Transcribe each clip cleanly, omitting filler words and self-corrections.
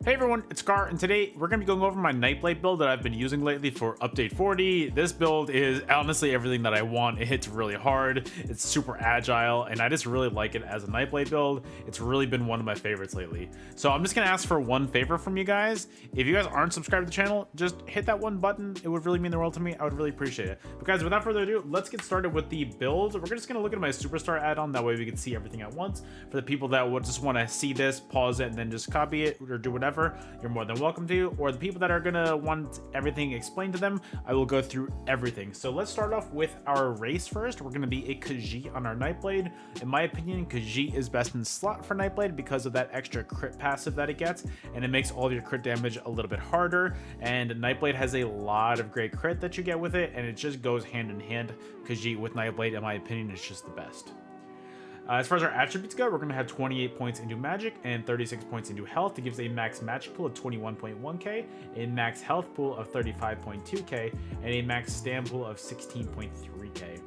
Hey everyone, it's Sekaar, and today we're going to be going over my Nightblade build that I've been using lately for update 40. This build is honestly everything that I want. It hits really hard, it's super agile, and I just really like it as a Nightblade build. It's really been one of my favorites lately. So I'm just going to ask for one favor from you guys. If you guys aren't subscribed to the channel, just hit that one button. It would really mean the world to me. I would really appreciate it. But guys, without further ado, let's get started with the build. We're just going to look at my Superstar add-on. That way we can see everything at once. For the people that would just want to see this, pause it, and then just copy it or do whatever, you're more than welcome to. Or the people that are gonna want everything explained to them, I will go through everything. So let's start off with our race first. We're gonna be a Khajiit on our Nightblade. In my opinion, Khajiit is best in slot for Nightblade because of that extra crit passive that it gets, and it makes all of your crit damage a little bit harder. And Nightblade has a lot of great crit that you get with it, and it just goes hand in hand. Khajiit with Nightblade, in my opinion, is just the best. As far as our attributes go, we're going to have 28 points into magic and 36 points into health. It gives a max magic pool of 21.1k, a max health pool of 35.2k, and a max stam pool of 16.3k.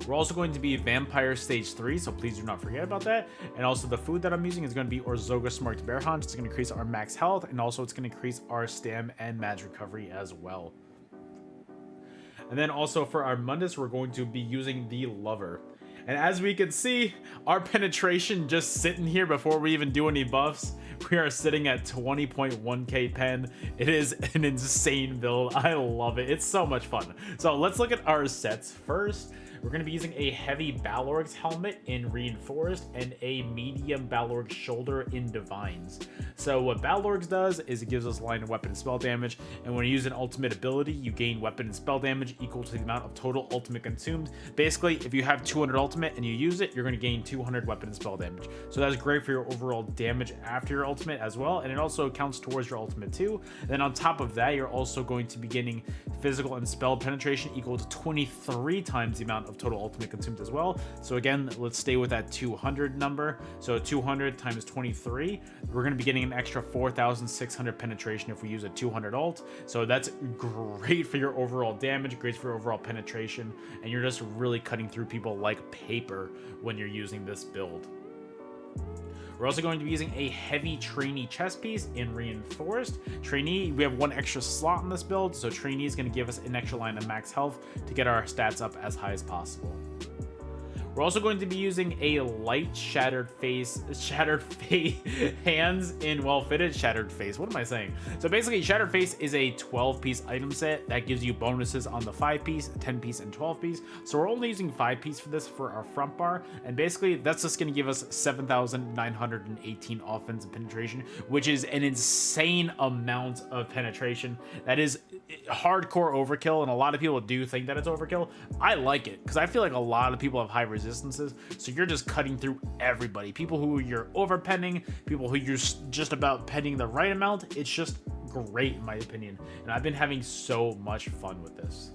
We're also going to be Vampire Stage 3, so please do not forget about that. And also the food that I'm using is going to be Orzoga Smoked Bear Haunch. It's going to increase our max health, and also it's going to increase our stam and magic recovery as well. And then also for our Mundus, we're going to be using the Lover. And as we can see, our penetration just sitting here before we even do any buffs, we are sitting at 20.1k pen. It is an insane build. I love it. It's so much fun. So let's look at our sets first. We're going to be using a heavy Balrog's helmet in Reinforced and a medium Balrog's shoulder in Divines. So what Balrog's does is it gives us line of weapon and spell damage, and when you use an ultimate ability, you gain weapon and spell damage equal to the amount of total ultimate consumed. Basically, if you have 200 ultimate and you use it, you're going to gain 200 weapon and spell damage. So that's great for your overall damage after your ultimate as well, and it also counts towards your ultimate too. And then on top of that, you're also going to be getting physical and spell penetration equal to 23 times the amount of total ultimate consumed as well. So again, let's stay with that 200 number. So 200 times 23, we're going to be getting an extra 4,600 penetration if we use a 200 ult. So that's great for your overall damage, great for your overall penetration, and you're just really cutting through people like paper when you're using this build. We're also going to be using a heavy trainee chest piece in Reinforced. Trainee, we have one extra slot in this build, so trainee is going to give us an extra line of max health to get our stats up as high as possible. We're also going to be using a light shattered face hands in well-fitted shattered face. What am I saying? So basically, shattered face is a 12-piece item set that gives you bonuses on the 5-piece, 10-piece, and 12-piece. So we're only using 5-piece for this for our front bar, and basically that's just going to give us 7,918 offensive penetration, which is an insane amount of penetration. That is hardcore overkill, and a lot of people do think that it's overkill. I like it because I feel like a lot of people have high resistances, so you're just cutting through everybody. People who you're over penning, people who you're just about penning the right amount. It's just great in my opinion, and I've been having so much fun with this.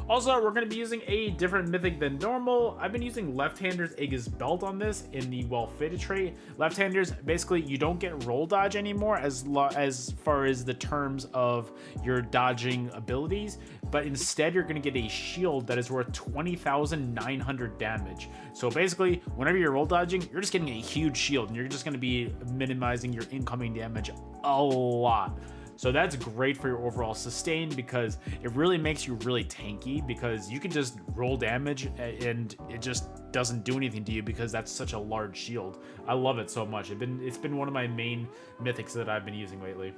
Also, we're going to be using a different mythic than normal. I've been using Left-Hander's Aegis Belt on this in the well-fitted trait. Left-handers, basically, you don't get roll dodge anymore as far as the terms of your dodging abilities, but instead you're going to get a shield that is worth 20,900 damage. So basically, whenever you're roll dodging, you're just getting a huge shield, and you're just going to be minimizing your incoming damage a lot. So that's great for your overall sustain because it really makes you really tanky, because you can just roll damage and it just doesn't do anything to you because that's such a large shield. I love it so much. It's been one of my main mythics that I've been using lately.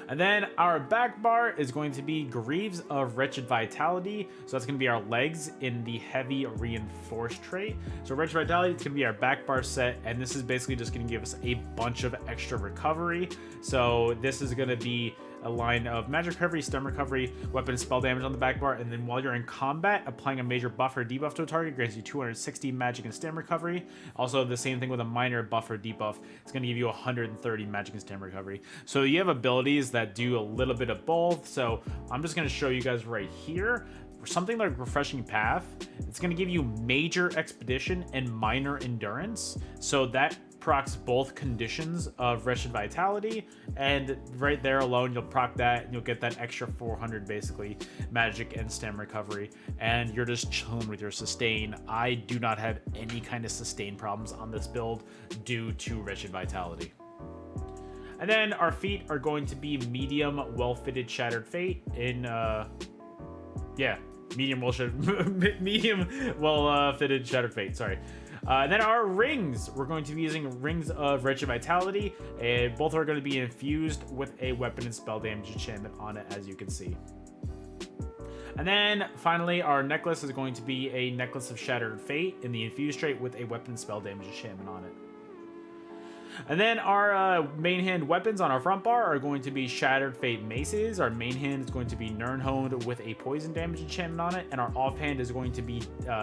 And then our back bar is going to be Greaves of Wretched Vitality. So that's going to be our legs in the heavy Reinforced trait. So Wretched Vitality, it's going to be our back bar set, and this is basically just going to give us a bunch of extra recovery. So this is going to be a line of magic recovery, stem recovery, weapon and spell damage on the back bar, and then while you're in combat, applying a major buff or debuff to a target grants you 260 magic and stem recovery. Also, the same thing with a minor buff or debuff. It's going to give you 130 magic and stem recovery. So you have abilities that do a little bit of both. So I'm just going to show you guys right here. For something like Refreshing Path, it's going to give you major expedition and minor endurance. So that procs both conditions of Wretched Vitality, and right there alone you'll proc that and you'll get that extra 400 basically magic and stem recovery, and you're just chilling with your sustain. I do not have any kind of sustain problems on this build due to Wretched Vitality. And then our feet are going to be medium, well-fitted Shattered Fate in, yeah, medium, well-fitted Shattered Fate, sorry. And then our rings, we're going to be using Rings of Wretched Vitality, and both are going to be infused with a weapon and spell damage enchantment on it, as you can see. And then finally, our necklace is going to be a Necklace of Shattered Fate in the infused trait with a weapon and spell damage enchantment on it. And then our main hand weapons on our front bar are going to be Shattered Fate Maces. Our main hand is going to be Nirnhoned with a poison damage enchantment on it. And our offhand is going to be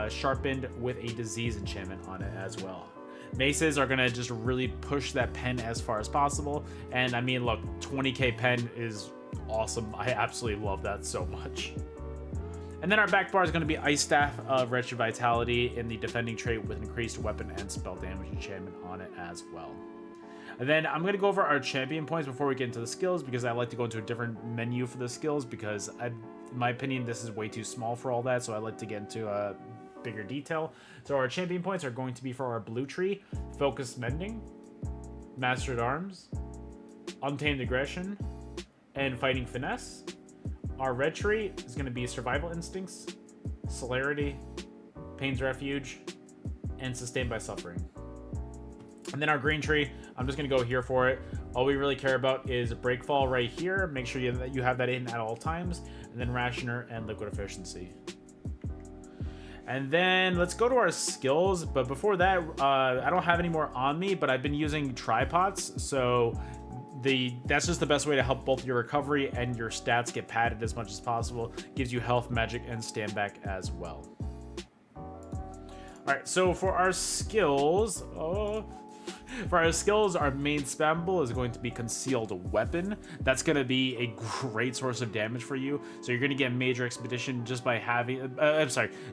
Sharpened with a disease enchantment on it as well. Maces are going to just really push that pen as far as possible. And I mean, look, 20k pen is awesome. I absolutely love that so much. And then our back bar is going to be Ice Staff of Wretched Vitality in the defending trait with increased weapon and spell damage enchantment on it as well. And then I'm going to go over our champion points before we get into the skills, because I like to go into a different menu for the skills, because in my opinion, this is way too small for all that, so I like to get into bigger detail. So our champion points are going to be for our blue tree, Focused Mending, Mastered Arms, Untamed Aggression, and Fighting Finesse. Our red tree is going to be Survival Instincts, Celerity, Pain's Refuge, and Sustained by Suffering. And then our green tree, I'm just going to go here for it. All we really care about is Breakfall right here. Make sure that you have that in at all times. And then Rationer and Liquid Efficiency. And then let's go to our skills. But before that, I don't have any more on me, but I've been using tripods. So that's just the best way to help both your recovery and your stats get padded as much as possible. Gives you health, magic, and stand back as well. All right, so for our skills, our main spammable is going to be Concealed Weapon. That's going to be a great source of damage for you. So you're going to get Major Expedition just by having,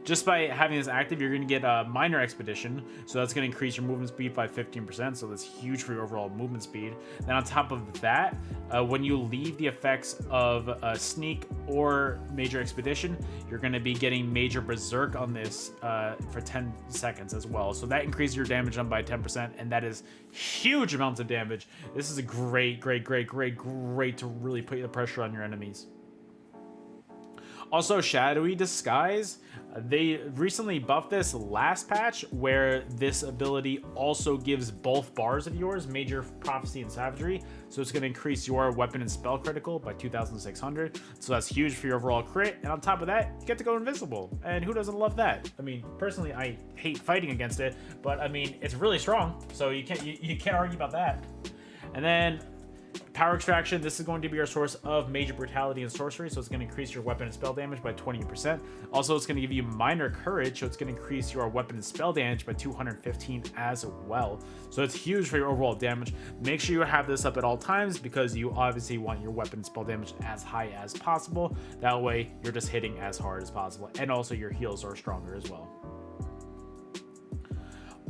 just by having this active. You're going to get Minor Expedition. So that's going to increase your movement speed by 15%. So that's huge for your overall movement speed. Then on top of that, when you leave the effects of Sneak or Major Expedition, you're going to be getting Major Berserk on this for 10 seconds as well. So that increases your damage on by 10%, and that is huge amounts of damage. This is a great to really put the pressure on your enemies. Also, Shadowy Disguise. They recently buffed this last patch, where this ability also gives both bars of yours, Major Prophecy and Savagery. So it's going to increase your weapon and spell critical by 2,600. So that's huge for your overall crit. And on top of that, you get to go invisible. And who doesn't love that? I mean, personally, I hate fighting against it, but I mean, it's really strong. So you can't argue about that. And then Power Extraction, this is going to be your source of Major Brutality and Sorcery, so it's going to increase your weapon and spell damage by 20%. Also, it's going to give you Minor Courage, so it's going to increase your weapon and spell damage by 215 as well. So it's huge for your overall damage. Make sure you have this up at all times, because you obviously want your weapon and spell damage as high as possible. That way, you're just hitting as hard as possible, and also your heals are stronger as well.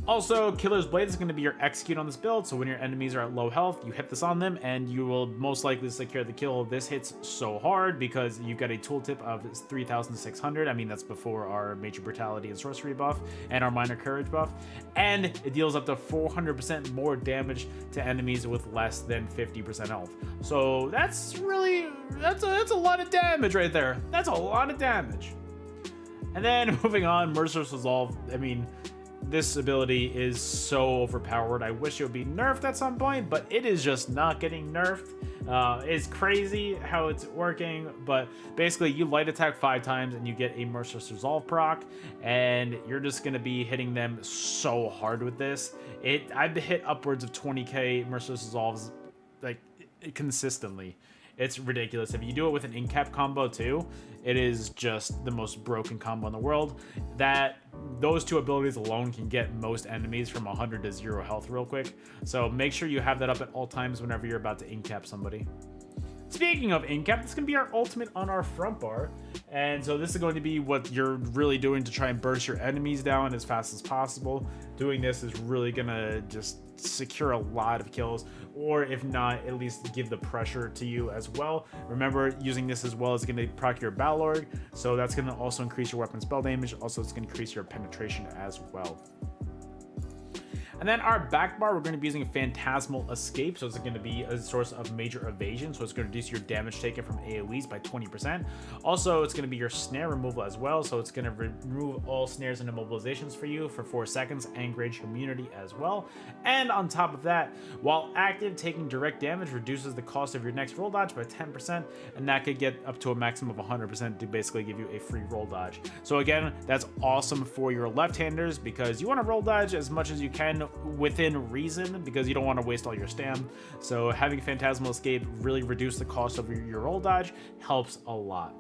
Also, Killer's Blade is going to be your execute on this build, so when your enemies are at low health, you hit this on them, and you will most likely secure the kill. This hits so hard because you've got a tooltip of 3,600. I mean, that's before our Major Brutality and Sorcery buff, and our Minor Courage buff, and it deals up to 400% more damage to enemies with less than 50% health. So that's a lot of damage right there. That's a lot of damage. And then moving on, Merciless Resolve. I mean, this ability is so overpowered. I wish it would be nerfed at some point, but it is just not getting nerfed. It's crazy how it's working, but basically you light attack 5 times and you get a Merciless Resolve proc, and you're just going to be hitting them so hard with this. I've hit upwards of 20k Merciless Resolves like consistently. It's ridiculous. If you do it with an in-cap combo too, it is just the most broken combo in the world. Those two abilities alone can get most enemies from 100 to 0 health real quick. So make sure you have that up at all times whenever you're about to in-cap somebody. Speaking of in-cap, this is going to be our ultimate on our front bar. And so this is going to be what you're really doing to try and burst your enemies down as fast as possible. Doing this is really going to just secure a lot of kills, or if not, at least give the pressure to you as well. Remember, using this as well is going to proc your Battle Org, so that's going to also increase your weapon spell damage. Also, it's going to increase your penetration as well. And then our back bar, we're going to be using Phantasmal Escape, so it's going to be a source of major evasion, so it's going to reduce your damage taken from AoEs by 20%. Also, it's going to be your snare removal as well, so it's going to remove all snares and immobilizations for you for 4 seconds, and grade immunity as well. And on top of that, while active, taking direct damage reduces the cost of your next roll dodge by 10%, and that could get up to a maximum of 100% to basically give you a free roll dodge. So again, that's awesome for your left-handers because you want to roll dodge as much as you can within reason because you don't want to waste all your stam. So having Phantasmal Escape really reduce the cost of your roll dodge helps a lot.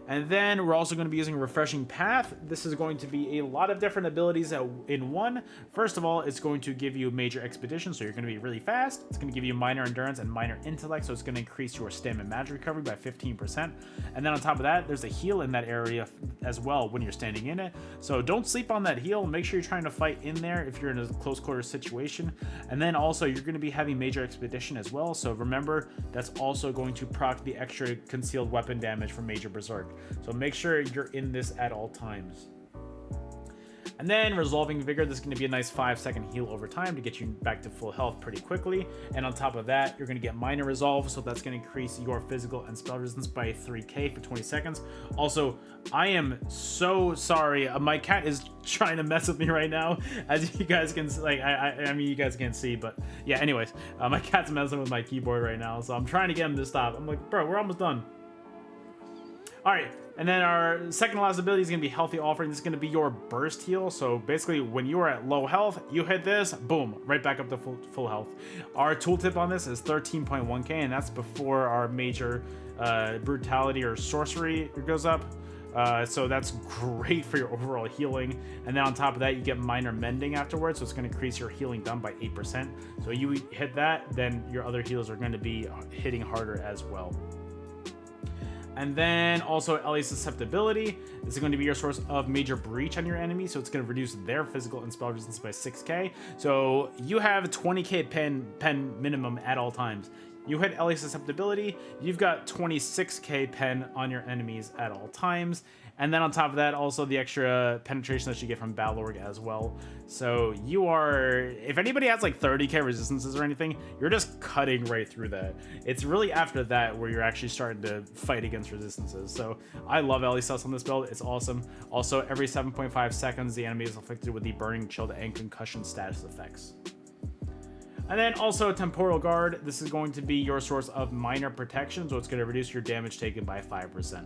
And then we're also going to be using Refreshing Path. This is going to be a lot of different abilities in one. First of all, it's going to give you Major Expedition, so you're going to be really fast. It's going to give you Minor Endurance and Minor Intellect, so it's going to increase your stam and magic recovery by 15%. And then on top of that, there's a heal in that area as well when you're standing in it. So don't sleep on that heal. Make sure you're trying to fight in there if you're in a close quarter situation. And then also, you're going to be having Major Expedition as well. So remember, that's also going to proc the extra concealed weapon damage from Major Berserk. So make sure you're in this at all times. And then Resolving Vigor, this is going to be a nice 5-second heal over time to get you back to full health pretty quickly. And on top of that, you're going to get Minor Resolve, so that's going to increase your physical and spell resistance by 3k for 20 seconds. Also, I am so sorry. My cat is trying to mess with me right now, as you guys can, like, I mean, you guys can't see, but yeah, anyways, my cat's messing with my keyboard right now, so I'm trying to get him to stop. I'm like, bro, we're almost done. All right, and then our second to last ability is going to be Healthy Offering. This is going to be your burst heal. So basically, when you are at low health, you hit this, boom, right back up to full health. Our tooltip on this is 13.1k, and that's before our major brutality or sorcery goes up. So that's great for your overall healing. And then on top of that, you get Minor Mending afterwards, so it's going to increase your healing done by 8%. So you hit that, then your other heals are going to be hitting harder as well. And then also LA Susceptibility. This is going to be your source of major breach on your enemy, so it's going to reduce their physical and spell resistance by 6k. So you have 20k pen minimum at all times. You hit LA Susceptibility, you've got 26k pen on your enemies at all times. And then on top of that, also the extra penetration that you get from Balorg as well. So you are, if anybody has like 30k resistances or anything, you're just cutting right through that. It's really after that where you're actually starting to fight against resistances. So I love LA Sus on this build. It's awesome. Also, every 7.5 seconds, the enemy is afflicted with the Burning, Chilled, and Concussion status effects. And then also Temporal Guard. This is going to be your source of minor protection, so it's going to reduce your damage taken by 5%.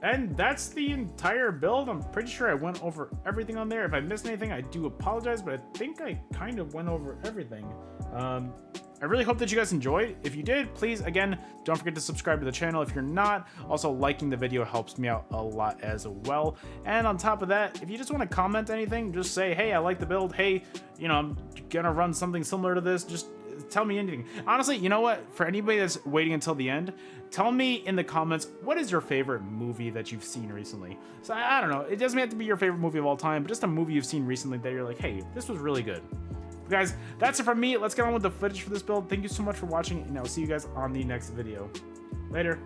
And that's the entire build. I'm pretty sure I went over everything on there. If I missed anything, I do apologize, but I think I kind of went over everything. I really hope that you guys enjoyed. If you did, please, again, don't forget to subscribe to the channel if you're not. Also, liking the video helps me out a lot as well. And on top of that, if you just want to comment anything, just say, hey, I like the build. Hey, you know, I'm gonna run something similar to this. Just tell me anything. Honestly, you know what? For anybody that's waiting until the end, tell me in the comments, what is your favorite movie that you've seen recently? So I don't know. It doesn't have to be your favorite movie of all time, but just a movie you've seen recently that you're like, hey, this was really good. Guys, that's it from me. Let's get on with the footage for this build. Thank you so much for watching, and I'll see you guys on the next video. Later.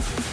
massive.